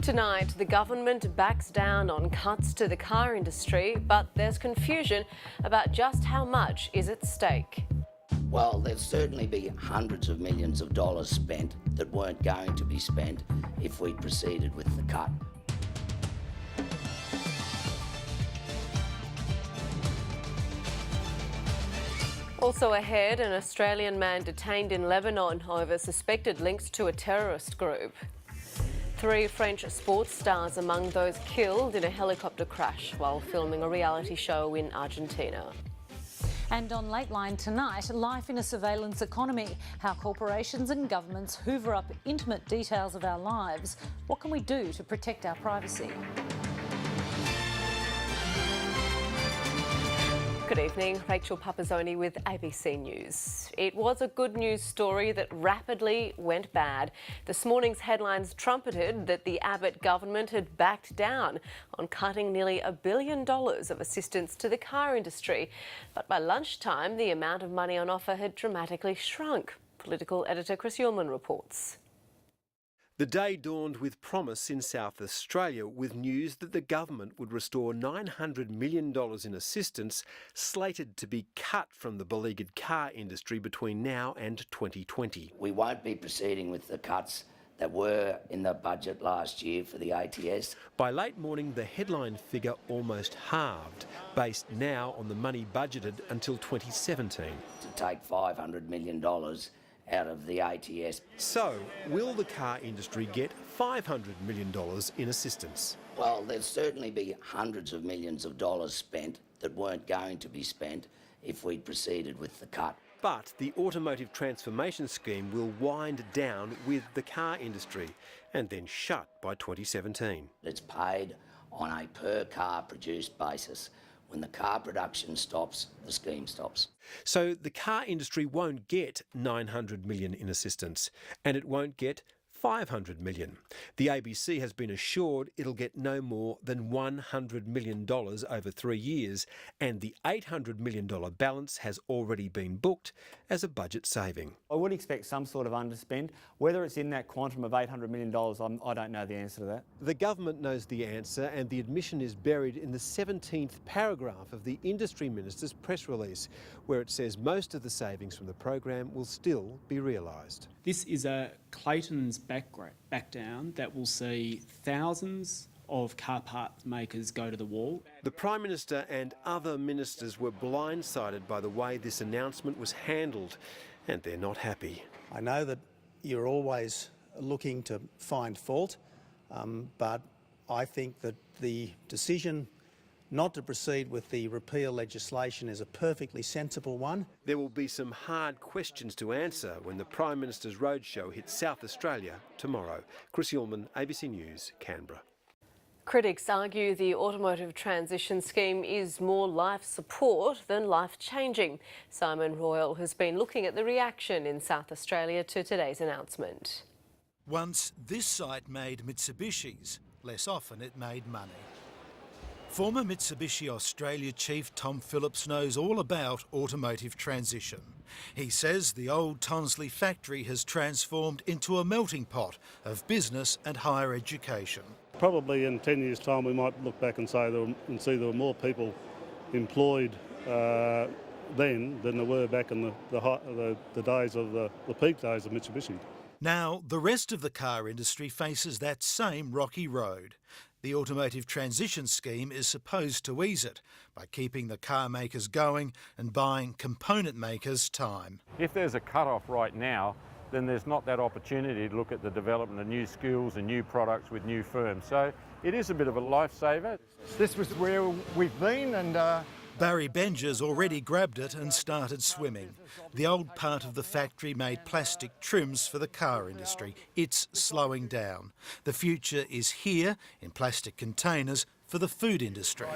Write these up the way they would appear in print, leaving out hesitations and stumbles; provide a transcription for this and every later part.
Tonight, the government backs down on cuts to the car industry, but there's confusion about just how much is at stake. Well, there'll certainly be hundreds of millions of dollars spent that weren't going to be spent if we'd proceeded with the cut. Also ahead, an Australian man detained in Lebanon over suspected links to a terrorist group. 3 French sports stars among those killed in a helicopter crash while filming a reality show in Argentina. And on Lateline tonight, life in a surveillance economy, how corporations and governments hoover up intimate details of our lives. What can we do to protect our privacy? Good evening, Rachel Pupazzoni with ABC News. It was a good news story that rapidly went bad. This morning's headlines trumpeted that the Abbott government had backed down on cutting nearly $1 billion of assistance to the car industry. But by lunchtime, the amount of money on offer had dramatically shrunk. Political editor Chris Uhlmann reports. The day dawned with promise in South Australia, with news that the government would restore $900 million in assistance slated to be cut from the beleaguered car industry between now and 2020. We won't be proceeding with the cuts that were in the budget last year for the ATS. By late morning, the headline figure almost halved, based now on the money budgeted until 2017. To take $500 million out of the ATS. So, will the car industry get $500 million in assistance? Well, there'll certainly be hundreds of millions of dollars spent that weren't going to be spent if we'd proceeded with the cut. But the automotive transformation scheme will wind down with the car industry and then shut by 2017. It's paid on a per car produced basis. When the car production stops, the scheme stops. So the car industry won't get $900 million in assistance, and it won't get $500 million. The ABC has been assured it'll get no more than $100 million over 3 years, and the $800 million balance has already been booked as a budget saving. I would expect some sort of underspend. Whether it's in that quantum of $800 million, I don't know the answer to that. The government knows the answer, and the admission is buried in the 17th paragraph of the Industry Minister's press release, where it says most of the savings from the program will still be realised. This is a Clayton's back down that will see thousands of car part makers go to the wall. The Prime Minister and other ministers were blindsided by the way this announcement was handled, and they're not happy. I know that you're always looking to find fault, but I think that the decision not to proceed with the repeal legislation is a perfectly sensible one. There will be some hard questions to answer when the Prime Minister's roadshow hits South Australia tomorrow. Chris Uhlmann, ABC News, Canberra. Critics argue the automotive transition scheme is more life support than life-changing. Simon Royal has been looking at the reaction in South Australia to today's announcement. Once this site made Mitsubishis, less often it made money. Former Mitsubishi Australia chief Tom Phillips knows all about automotive transition. He says the old Tonsley factory has transformed into a melting pot of business and higher education. Probably in 10 years' time we might look back and say there were more people employed then than there were back in the days of the peak days of Mitsubishi. Now the rest of the car industry faces that same rocky road. The automotive transition scheme is supposed to ease it by keeping the car makers going and buying component makers time. If there's a cut-off right now, then there's not that opportunity to look at the development of new skills and new products with new firms. So it is a bit of a lifesaver. This was where we've been, and Barry Benger's already grabbed it and started swimming. The old part of the factory made plastic trims for the car industry. It's slowing down. The future is here in plastic containers for the food industry.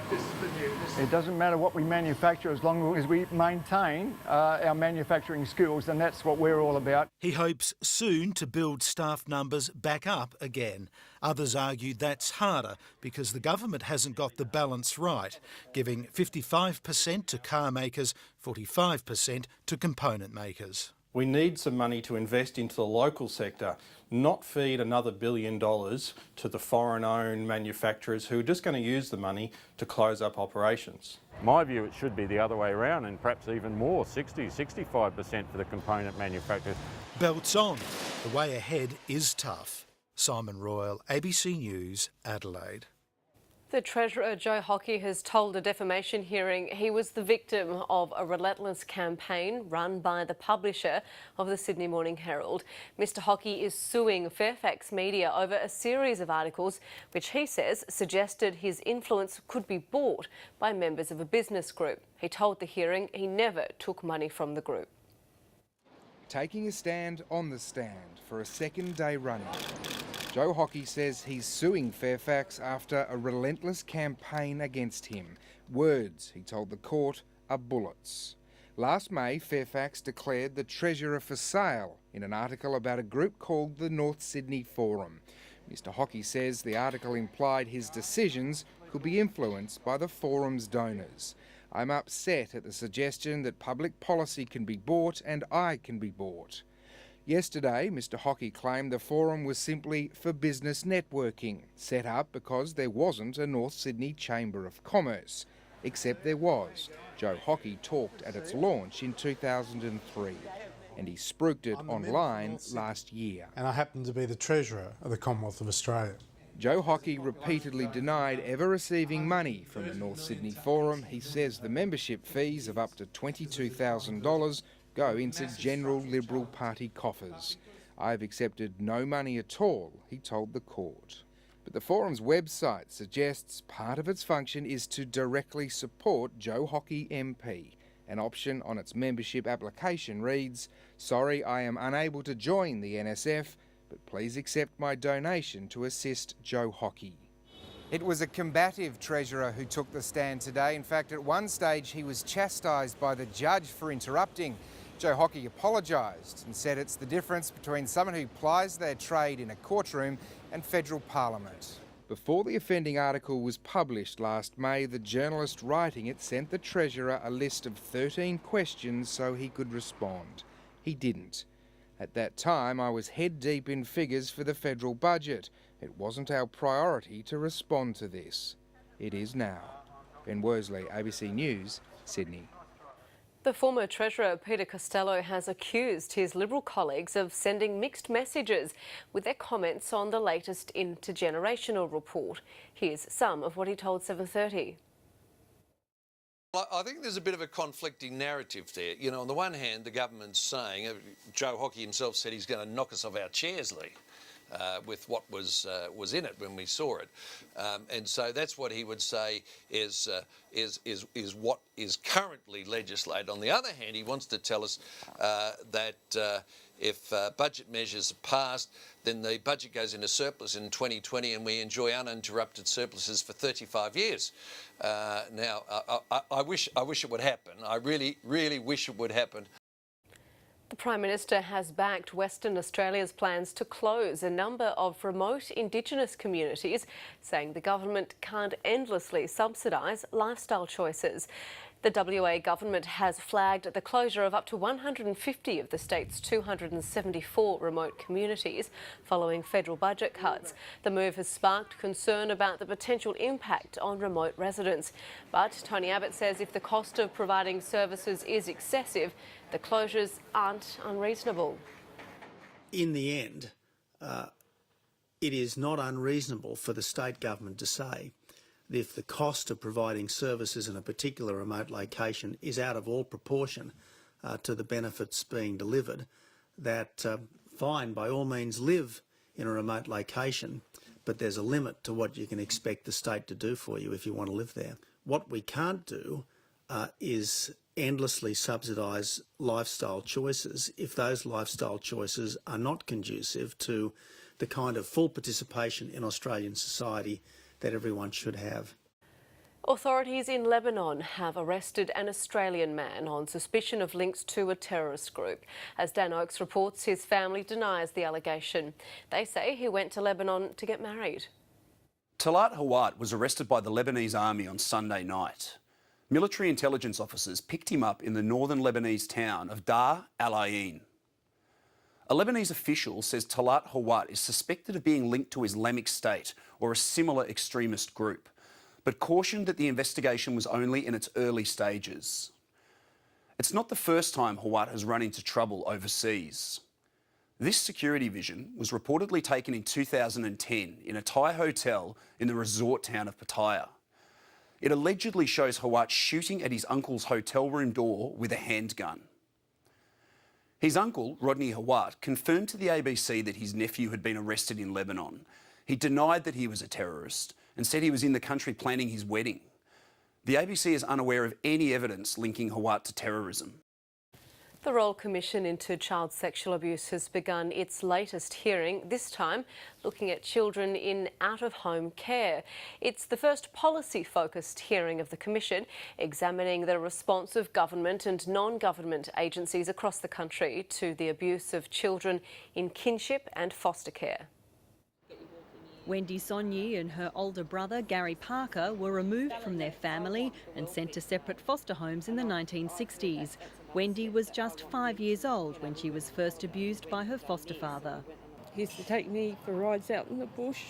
It doesn't matter what we manufacture as long as we maintain our manufacturing skills, and that's what we're all about. He hopes soon to build staff numbers back up again. Others argue that's harder because the government hasn't got the balance right, giving 55% to car makers, 45% to component makers. We need some money to invest into the local sector, not feed another $1 billion to the foreign-owned manufacturers who are just going to use the money to close up operations. My view, it should be the other way around, and perhaps even more, 65% for the component manufacturers. Belts on. The way ahead is tough. Simon Royal, ABC News, Adelaide. The Treasurer, Joe Hockey, has told a defamation hearing he was the victim of a relentless campaign run by the publisher of the Sydney Morning Herald. Mr Hockey is suing Fairfax Media over a series of articles which he says suggested his influence could be bought by members of a business group. He told the hearing he never took money from the group. Taking a stand on the stand for a second day running, Joe Hockey says he's suing Fairfax after a relentless campaign against him. Words, he told the court, are bullets. Last May, Fairfax declared the Treasurer for sale in an article about a group called the North Sydney Forum. Mr Hockey says the article implied his decisions could be influenced by the forum's donors. I'm upset at the suggestion that public policy can be bought and I can be bought. Yesterday, Mr Hockey claimed the forum was simply for business networking, set up because there wasn't a North Sydney Chamber of Commerce. Except there was. Joe Hockey talked at its launch in 2003, and he spruiked it online last year. And I happen to be the Treasurer of the Commonwealth of Australia. Joe Hockey repeatedly denied ever receiving money from the North Sydney Forum. He says the membership fees of up to $22,000 go into general Liberal Party coffers. I've accepted no money at all, he told the court. But the forum's website suggests part of its function is to directly support Joe Hockey MP. An option on its membership application reads, "Sorry, I am unable to join the NSF, but please accept my donation to assist Joe Hockey." It was a combative Treasurer who took the stand today. In fact, at one stage he was chastised by the judge for interrupting. Joe Hockey apologised and said it's the difference between someone who plies their trade in a courtroom and federal parliament. Before the offending article was published last May, the journalist writing it sent the Treasurer a list of 13 questions so he could respond. He didn't. At that time, I was head deep in figures for the federal budget. It wasn't our priority to respond to this. It is now. Ben Worsley, ABC News, Sydney. The former Treasurer, Peter Costello, has accused his Liberal colleagues of sending mixed messages with their comments on the latest intergenerational report. Here's some of what he told 7:30. I think there's a bit of a conflicting narrative there. You know, on the one hand, the government's saying, Joe Hockey himself said he's going to knock us off our chairs, Lee. With what was in it when we saw it, and so that's what he would say is what is currently legislated. On the other hand, he wants to tell us that if budget measures are passed, then the budget goes into surplus in 2020, and we enjoy uninterrupted surpluses for 35 years. Now, I wish it would happen. I really wish it would happen. The Prime Minister has backed Western Australia's plans to close a number of remote Indigenous communities, saying the government can't endlessly subsidise lifestyle choices. The WA government has flagged the closure of up to 150 of the state's 274 remote communities following federal budget cuts. The move has sparked concern about the potential impact on remote residents. But Tony Abbott says if the cost of providing services is excessive, the closures aren't unreasonable. In the end, it is not unreasonable for the state government to say that if the cost of providing services in a particular remote location is out of all proportion to the benefits being delivered, that fine, by all means live in a remote location, but there's a limit to what you can expect the state to do for you if you want to live there. What we can't do is endlessly subsidise lifestyle choices if those lifestyle choices are not conducive to the kind of full participation in Australian society that everyone should have. Authorities in Lebanon have arrested an Australian man on suspicion of links to a terrorist group. As Dan Oakes reports, his family denies the allegation. They say he went to Lebanon to get married. Talat Hawat was arrested by the Lebanese army on Sunday night. Military intelligence officers picked him up in the northern Lebanese town of Dar al-Ain. A Lebanese official says Talat Hawat is suspected of being linked to Islamic State or a similar extremist group, but cautioned that the investigation was only in its early stages. It's not the first time Hawat has run into trouble overseas. This security vision was reportedly taken in 2010 in a Thai hotel in the resort town of Pattaya. It allegedly shows Hawat shooting at his uncle's hotel room door with a handgun. His uncle, Rodney Hawat, confirmed to the ABC that his nephew had been arrested in Lebanon. He denied that he was a terrorist and said he was in the country planning his wedding. The ABC is unaware of any evidence linking Hawat to terrorism. The Royal Commission into Child Sexual Abuse has begun its latest hearing, this time looking at children in out-of-home care. It's the first policy-focused hearing of the Commission, examining the response of government and non-government agencies across the country to the abuse of children in kinship and foster care. Wendy Sonyi and her older brother Gary Parker were removed from their family and sent to separate foster homes in the 1960s. Wendy was just 5 years old when she was first abused by her foster father. He used to take me for rides out in the bush,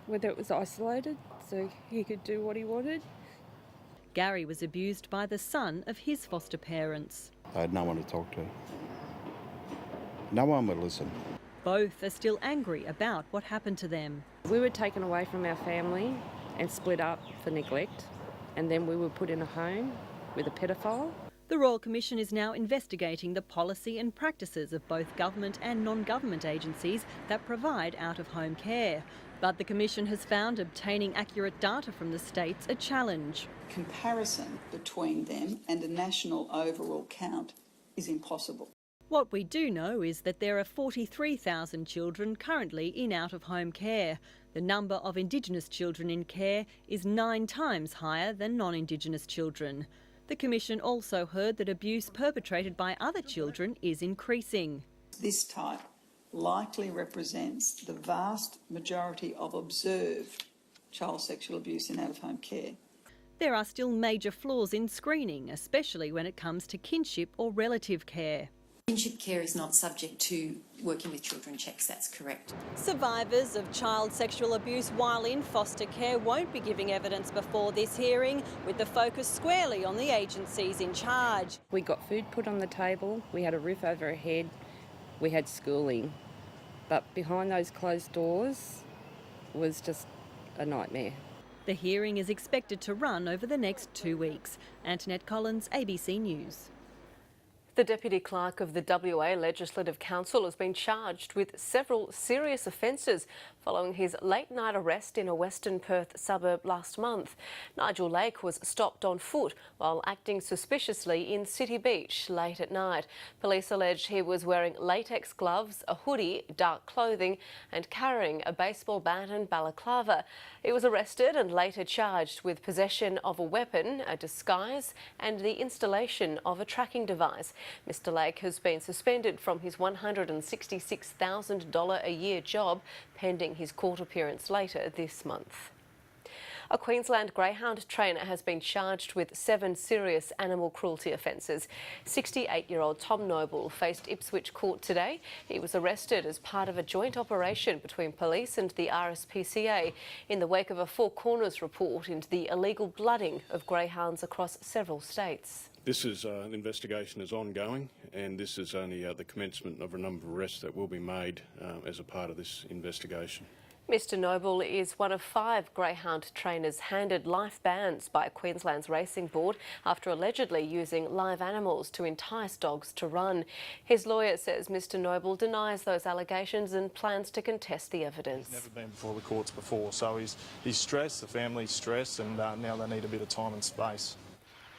whether it was isolated, so he could do what he wanted. Gary was abused by the son of his foster parents. I had no one to talk to. No one would listen. Both are still angry about what happened to them. We were taken away from our family and split up for neglect, and then we were put in a home with a pedophile. The Royal Commission is now investigating the policy and practices of both government and non-government agencies that provide out-of-home care. But the Commission has found obtaining accurate data from the states a challenge. Comparison between them and a national overall count is impossible. What we do know is that there are 43,000 children currently in out-of-home care. The number of Indigenous children in care is 9 times higher than non-Indigenous children. The Commission also heard that abuse perpetrated by other children is increasing. This type likely represents the vast majority of observed child sexual abuse in out-of-home care. There are still major flaws in screening, especially when it comes to kinship or relative care. Kinship care is not subject to working with children checks, that's correct. Survivors of child sexual abuse while in foster care won't be giving evidence before this hearing, with the focus squarely on the agencies in charge. We got food put on the table, we had a roof over our head, we had schooling. But behind those closed doors was just a nightmare. The hearing is expected to run over the next 2 weeks. Antoinette Collins, ABC News. The Deputy Clerk of the WA Legislative Council has been charged with several serious offences following his late-night arrest in a Western Perth suburb last month. Nigel Lake was stopped on foot while acting suspiciously in City Beach late at night. Police allege he was wearing latex gloves, a hoodie, dark clothing and carrying a baseball bat and balaclava. He was arrested and later charged with possession of a weapon, a disguise and the installation of a tracking device. Mr Lake has been suspended from his $166,000 a year job pending his court appearance later this month. A Queensland greyhound trainer has been charged with 7 serious animal cruelty offences. 68-year-old Tom Noble faced Ipswich Court today. He was arrested as part of a joint operation between police and the RSPCA in the wake of a Four Corners report into the illegal blooding of greyhounds across several states. This is an investigation is ongoing, and this is only the commencement of a number of arrests that will be made as a part of this investigation. Mr Noble is one of 5 greyhound trainers handed life bans by Queensland's Racing Board after allegedly using live animals to entice dogs to run. His lawyer says Mr Noble denies those allegations and plans to contest the evidence. He's never been before the courts before, so he's stressed, the family's stressed, and now they need a bit of time and space.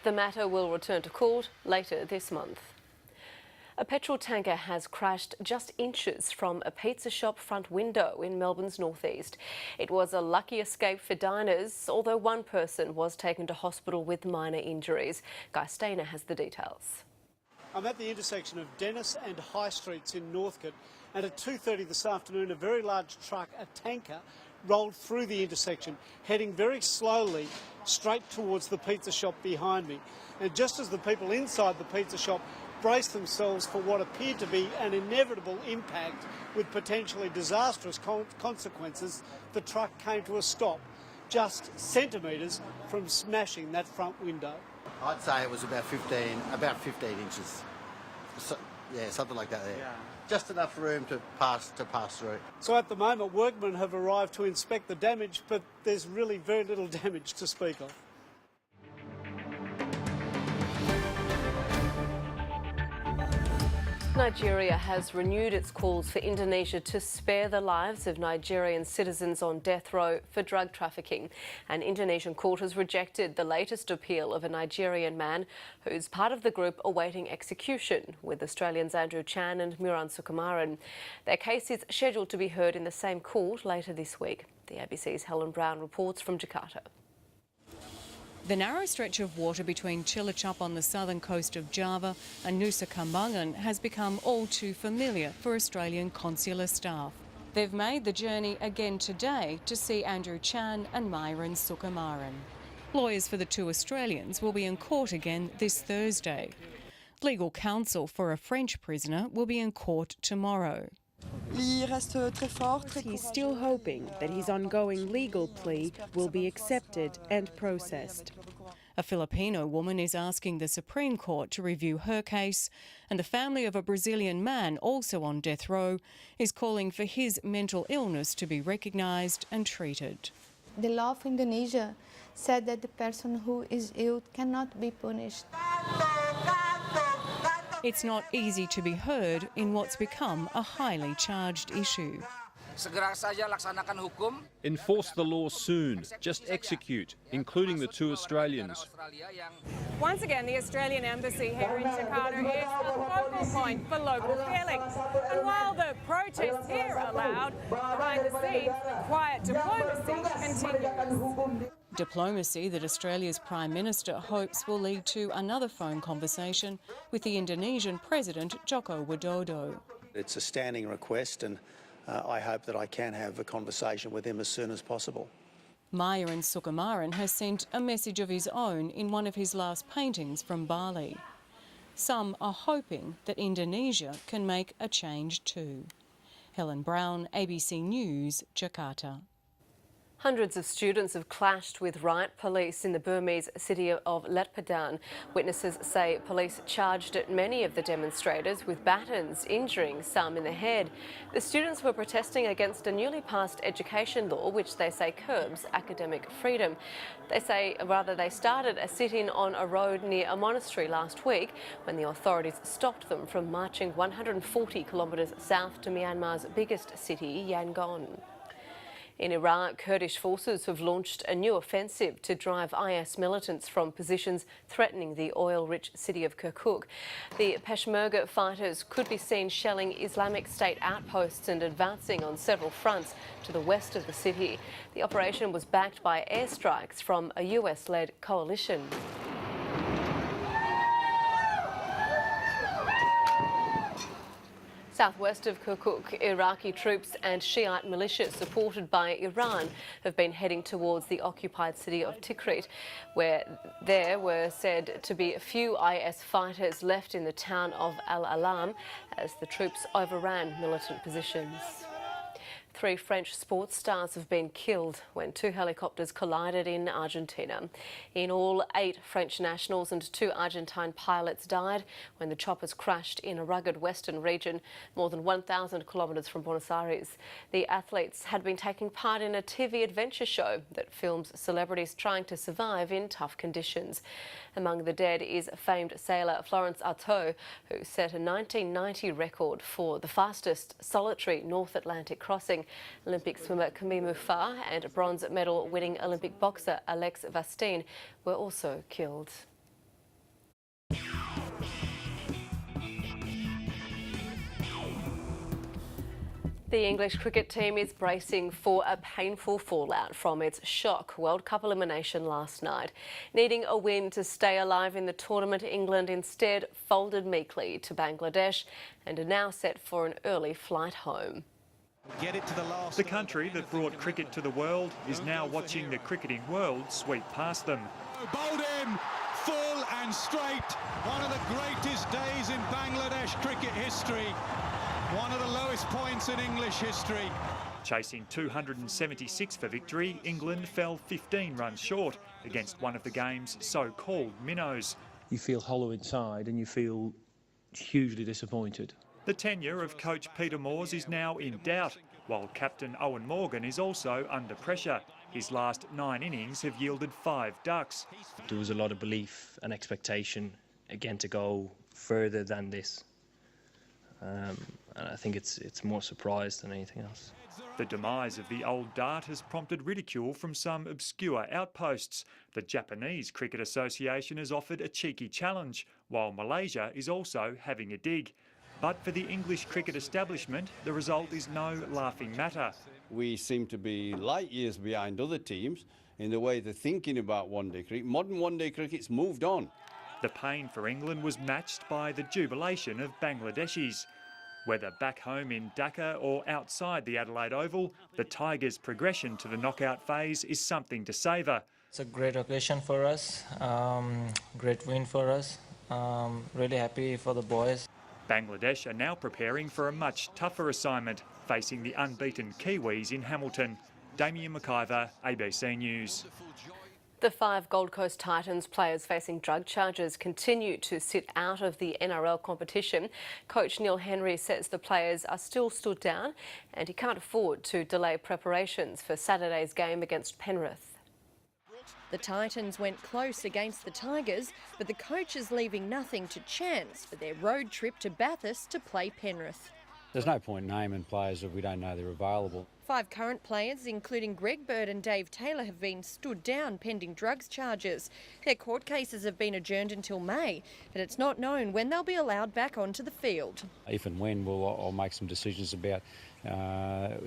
The matter will return to court later this month. A petrol tanker has crashed just inches from a pizza shop front window in Melbourne's northeast. It was a lucky escape for diners, although one person was taken to hospital with minor injuries. Guy Stainer has the details. I'm at the intersection of Dennis and High Streets in Northcote, and at 2:30 this afternoon a very large truck, a tanker, rolled through the intersection, heading very slowly straight towards the pizza shop behind me. And just as the people inside the pizza shop braced themselves for what appeared to be an inevitable impact with potentially disastrous consequences, the truck came to a stop just centimetres from smashing that front window. I'd say it was about 15 inches. So, yeah, something like that there. Yeah. Just enough room to pass through. So at the moment, workmen have arrived to inspect the damage, but there's really very little damage to speak of. Nigeria has renewed its calls for Indonesia to spare the lives of Nigerian citizens on death row for drug trafficking. An Indonesian court has rejected the latest appeal of a Nigerian man who's part of the group awaiting execution, with Australians Andrew Chan and Miran Sukumaran. Their case is scheduled to be heard in the same court later this week. The ABC's Helen Brown reports from Jakarta. The narrow stretch of water between Cilacap on the southern coast of Java and Nusa Kambangan has become all too familiar for Australian consular staff. They've made the journey again today to see Andrew Chan and Myron Sukumaran. Lawyers for the two Australians will be in court again this Thursday. Legal counsel for a French prisoner will be in court tomorrow. He's still hoping that his ongoing legal plea will be accepted and processed. A Filipino woman is asking the Supreme Court to review her case, and the family of a Brazilian man also on death row is calling for his mental illness to be recognised and treated. The law of Indonesia said that the person who is ill cannot be punished. It's not easy to be heard in what's become a highly charged issue. Enforce the law soon. Just execute, including the two Australians. Once again, the Australian Embassy here in Jakarta is a focal point for local feelings. And while the protests here are loud, behind the scenes, quiet diplomacy continues. Diplomacy that Australia's Prime Minister hopes will lead to another phone conversation with the Indonesian President Joko Widodo. It's a standing request, and I hope that I can have a conversation with him as soon as possible. Myron Sukumaran has sent a message of his own in one of his last paintings from Bali. Some are hoping that Indonesia can make a change too. Helen Brown, ABC News, Jakarta. Hundreds of students have clashed with riot police in the Burmese city of Letpadan. Witnesses say police charged at many of the demonstrators with batons, injuring some in the head. The students were protesting against a newly passed education law which they say curbs academic freedom. They started a sit-in on a road near a monastery last week when the authorities stopped them from marching 140 kilometres south to Myanmar's biggest city, Yangon. In Iraq, Kurdish forces have launched a new offensive to drive IS militants from positions threatening the oil-rich city of Kirkuk. The Peshmerga fighters could be seen shelling Islamic State outposts and advancing on several fronts to the west of the city. The operation was backed by airstrikes from a US-led coalition. Southwest of Kirkuk, Iraqi troops and Shiite militias supported by Iran have been heading towards the occupied city of Tikrit, where there were said to be a few IS fighters left in the town of Al-Alam as the troops overran militant positions. 3 French sports stars have been killed when 2 helicopters collided in Argentina. In all, 8 French nationals and 2 Argentine pilots died when the choppers crashed in a rugged western region more than 1,000 kilometres from Buenos Aires. The athletes had been taking part in a TV adventure show that films celebrities trying to survive in tough conditions. Among the dead is famed sailor Florence Artaud, who set a 1990 record for the fastest solitary North Atlantic crossing. Olympic swimmer Camille Muffat and bronze medal winning Olympic boxer Alex Vastine were also killed. The English cricket team is bracing for a painful fallout from its shock World Cup elimination last night. Needing a win to stay alive in the tournament, England instead folded meekly to Bangladesh and are now set for an early flight home. The country that brought cricket to the world is now watching the cricketing world sweep past them. Bowled in, full going straight. One of the greatest days in Bangladesh cricket history. One of the lowest points in English history. Chasing 276 for victory, England fell 15 runs short against one of the game's so-called minnows. You feel hollow inside and you feel hugely disappointed. The tenure of coach Peter Moores is now in doubt, while captain Owen Morgan is also under pressure. His last 9 innings have yielded 5 ducks. There was a lot of belief and expectation, again, to go further than this. And I think it's more surprise than anything else. The demise of the old dart has prompted ridicule from some obscure outposts. The Japanese Cricket Association has offered a cheeky challenge, while Malaysia is also having a dig. But for the English cricket establishment, the result is no laughing matter. We seem to be light years behind other teams in the way they're thinking about one-day cricket. Modern one-day cricket's moved on. The pain for England was matched by the jubilation of Bangladeshis. Whether back home in Dhaka or outside the Adelaide Oval, the Tigers' progression to the knockout phase is something to savour. It's a great occasion for us, great win for us, really happy for the boys. Bangladesh are now preparing for a much tougher assignment, facing the unbeaten Kiwis in Hamilton. Damien McIver, ABC News. The 5 Gold Coast Titans players facing drug charges continue to sit out of the NRL competition. Coach Neil Henry says the players are still stood down and he can't afford to delay preparations for Saturday's game against Penrith. The Titans went close against the Tigers, but the coach is leaving nothing to chance for their road trip to Bathurst to play Penrith. There's no point naming players if we don't know they're available. 5 current players, including Greg Bird and Dave Taylor, have been stood down pending drugs charges. Their court cases have been adjourned until May, but it's not known when they'll be allowed back onto the field. If and when, I'll make some decisions about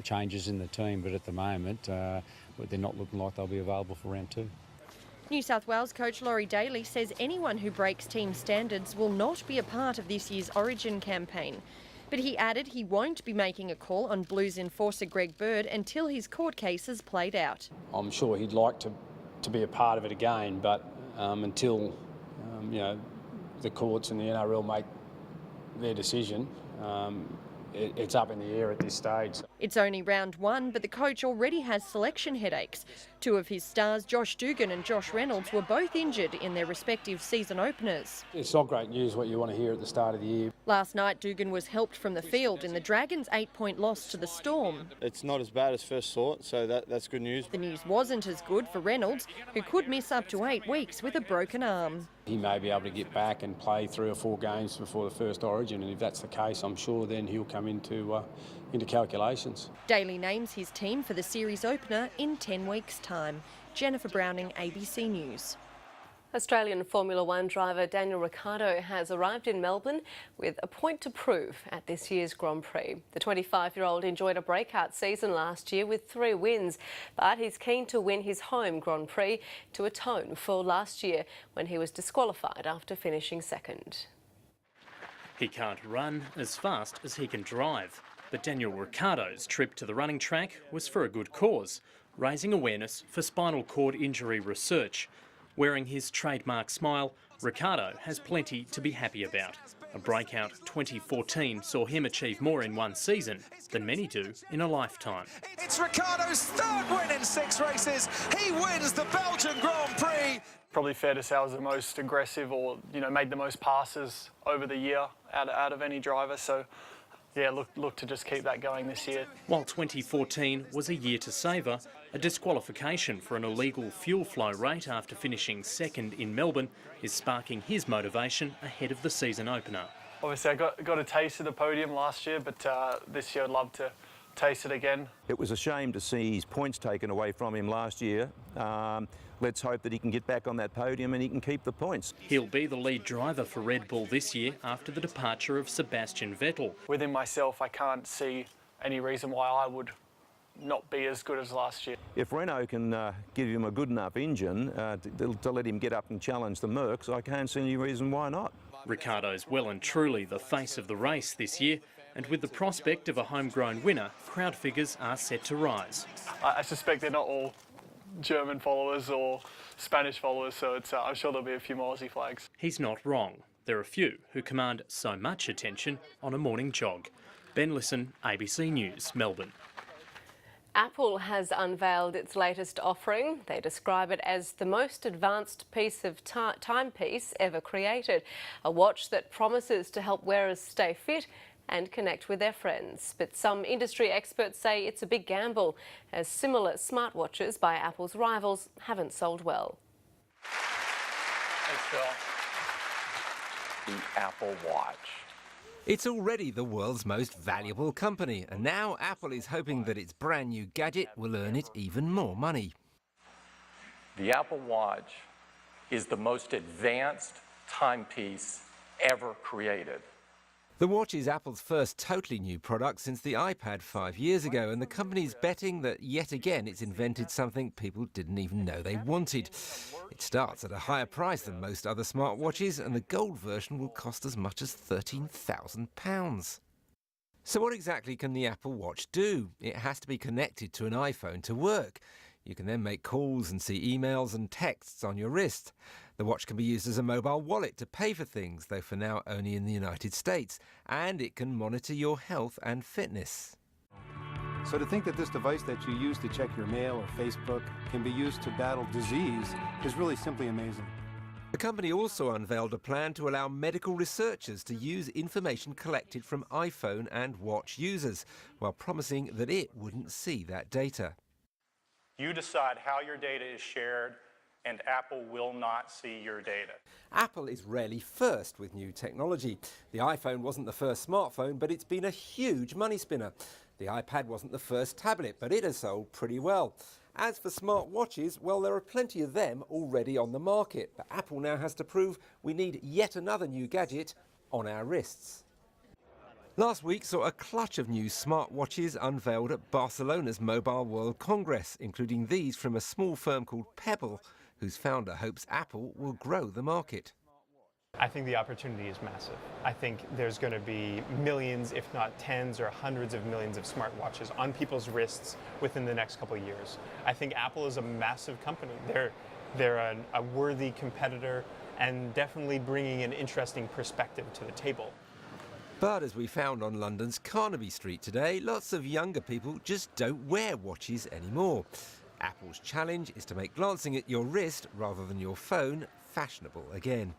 changes in the team, but at the moment, they're not looking like they'll be available for round 2. New South Wales coach Laurie Daly says anyone who breaks team standards will not be a part of this year's Origin campaign. But he added he won't be making a call on Blues enforcer Greg Bird until his court case is played out. I'm sure he'd like to be a part of it again, but until the courts and the NRL make their decision, it's up in the air at this stage. It's only round 1, but the coach already has selection headaches. 2 of his stars, Josh Dugan and Josh Reynolds, were both injured in their respective season openers. It's not great news what you want to hear at the start of the year. Last night, Dugan was helped from the field in the Dragons' 8-point loss to the Storm. It's not as bad as first thought, so that's good news. The news wasn't as good for Reynolds, who could miss up to 8 weeks with a broken arm. He may be able to get back and play 3 or 4 games before the first Origin, and if that's the case, I'm sure then he'll come into calculations. Daly names his team for the series opener in 10 weeks' time. Jennifer Browning, ABC News. Australian Formula One driver Daniel Ricciardo has arrived in Melbourne with a point to prove at this year's Grand Prix. The 25-year-old enjoyed a breakout season last year with 3 wins, but he's keen to win his home Grand Prix to atone for last year when he was disqualified after finishing second. He can't run as fast as he can drive, but Daniel Ricciardo's trip to the running track was for a good cause, raising awareness for spinal cord injury research. Wearing his trademark smile, Ricciardo has plenty to be happy about. A breakout 2014 saw him achieve more in one season than many do in a lifetime. It's Ricciardo's 3rd win in 6 races. He wins the Belgian Grand Prix. Probably fair to say I was the most aggressive, or made the most passes over the year out of any driver. So yeah, look to just keep that going this year. While 2014 was a year to savour, a disqualification for an illegal fuel flow rate after finishing second in Melbourne is sparking his motivation ahead of the season opener. Obviously I got a taste of the podium last year, but this year I'd love to taste it again. It was a shame to see his points taken away from him last year. Let's hope that he can get back on that podium and he can keep the points. He'll be the lead driver for Red Bull this year after the departure of Sebastian Vettel. Within myself, I can't see any reason why I would not be as good as last year. If Renault can give him a good enough engine to let him get up and challenge the Mercs, I can't see any reason why not. Ricciardo's well and truly the face of the race this year, and with the prospect of a homegrown winner, crowd figures are set to rise. I suspect they're not all German followers or Spanish followers, so it's, I'm sure there'll be a few more Aussie flags. He's not wrong. There are few who command so much attention on a morning jog. Ben Lisson, ABC News, Melbourne. Apple has unveiled its latest offering. They describe it as the most advanced piece of timepiece ever created. A watch that promises to help wearers stay fit and connect with their friends. But some industry experts say it's a big gamble, as similar smartwatches by Apple's rivals haven't sold well. Thanks, Phil. The Apple Watch. It's already the world's most valuable company, and now Apple is hoping that its brand new gadget will earn it even more money. The Apple Watch is the most advanced timepiece ever created. The watch is Apple's first totally new product since the iPad 5 years ago, and the company's betting that yet again it's invented something people didn't even know they wanted. It starts at a higher price than most other smartwatches, and the gold version will cost as much as £13,000. So what exactly can the Apple Watch do? It has to be connected to an iPhone to work. You can then make calls and see emails and texts on your wrist. The watch can be used as a mobile wallet to pay for things, though for now only in the United States, and it can monitor your health and fitness. So to think that this device that you use to check your mail or Facebook can be used to battle disease is really simply amazing. The company also unveiled a plan to allow medical researchers to use information collected from iPhone and watch users, while promising that it wouldn't see that data. You decide how your data is shared, and Apple will not see your data. Apple is rarely first with new technology. The iPhone wasn't the first smartphone, but it's been a huge money spinner. The iPad wasn't the first tablet, but it has sold pretty well. As for smartwatches, well, there are plenty of them already on the market, but Apple now has to prove we need yet another new gadget on our wrists. Last week saw a clutch of new smartwatches unveiled at Barcelona's Mobile World Congress, including these from a small firm called Pebble, whose founder hopes Apple will grow the market. I think the opportunity is massive. I think there's going to be millions, if not tens or hundreds of millions of smartwatches on people's wrists within the next couple of years. I think Apple is a massive company. They're a worthy competitor and definitely bringing an interesting perspective to the table. But as we found on London's Carnaby Street today, lots of younger people just don't wear watches anymore. Apple's challenge is to make glancing at your wrist rather than your phone fashionable again.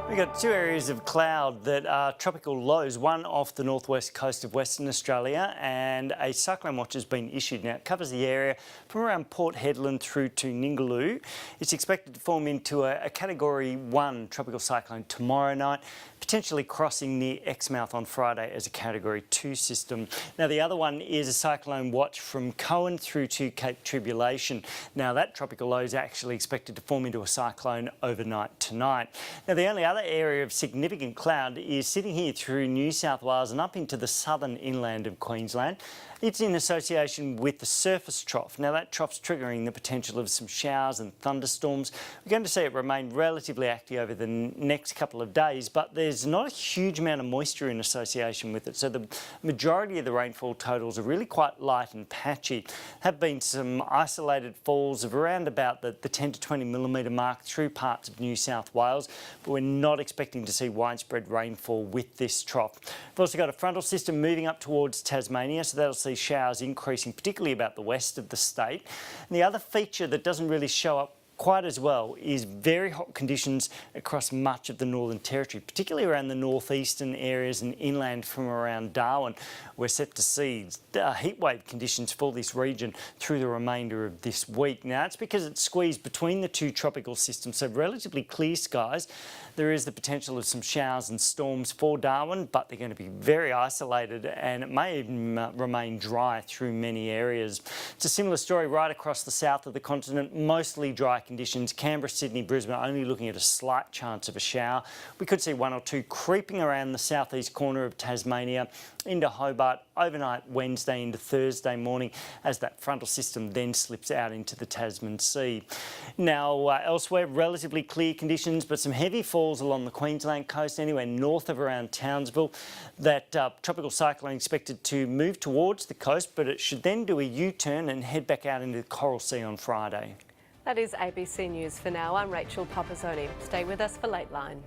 We've got two areas of cloud that are tropical lows, one off the northwest coast of Western Australia, and a cyclone watch has been issued. Now, it covers the area from around Port Hedland through to Ningaloo. It's expected to form into a Category 1 tropical cyclone tomorrow night, potentially crossing near Exmouth on Friday as a Category 2 system. Now, the other one is a cyclone watch from Cohen through to Cape Tribulation. Now, that tropical low is actually expected to form into a cyclone overnight tonight. Now, the only other area of significant cloud is sitting here through New South Wales and up into the southern inland of Queensland. It's in association with the surface trough. Now, that trough's triggering the potential of some showers and thunderstorms. We're going to see it remain relatively active over the next couple of days, but there's not a huge amount of moisture in association with it. So the majority of the rainfall totals are really quite light and patchy. Have been some isolated falls of around about the 10 to 20 millimetre mark through parts of New South Wales, but we're not expecting to see widespread rainfall with this trough. We've also got a frontal system moving up towards Tasmania, so that'll see showers increasing, particularly about the west of the state. And the other feature that doesn't really show up quite as well is very hot conditions across much of the Northern Territory, particularly around the northeastern areas and inland from around Darwin. We're set to see heatwave conditions for this region through the remainder of this week. Now, it's because it's squeezed between the two tropical systems, so relatively clear skies. There is the potential of some showers and storms for Darwin, but they're going to be very isolated and it may even remain dry through many areas. It's a similar story right across the south of the continent, mostly dry conditions. Canberra, Sydney, Brisbane only looking at a slight chance of a shower. We could see one or two creeping around the southeast corner of Tasmania into Hobart overnight Wednesday into Thursday morning as that frontal system then slips out into the Tasman Sea. Now, elsewhere, relatively clear conditions, but some heavy falls falls along the Queensland coast, anywhere north of around Townsville. That tropical cyclone expected to move towards the coast, but it should then do a U-turn and head back out into the Coral Sea on Friday. That is ABC News for now. I'm Rachel Pupazzoni. Stay with us for Lateline.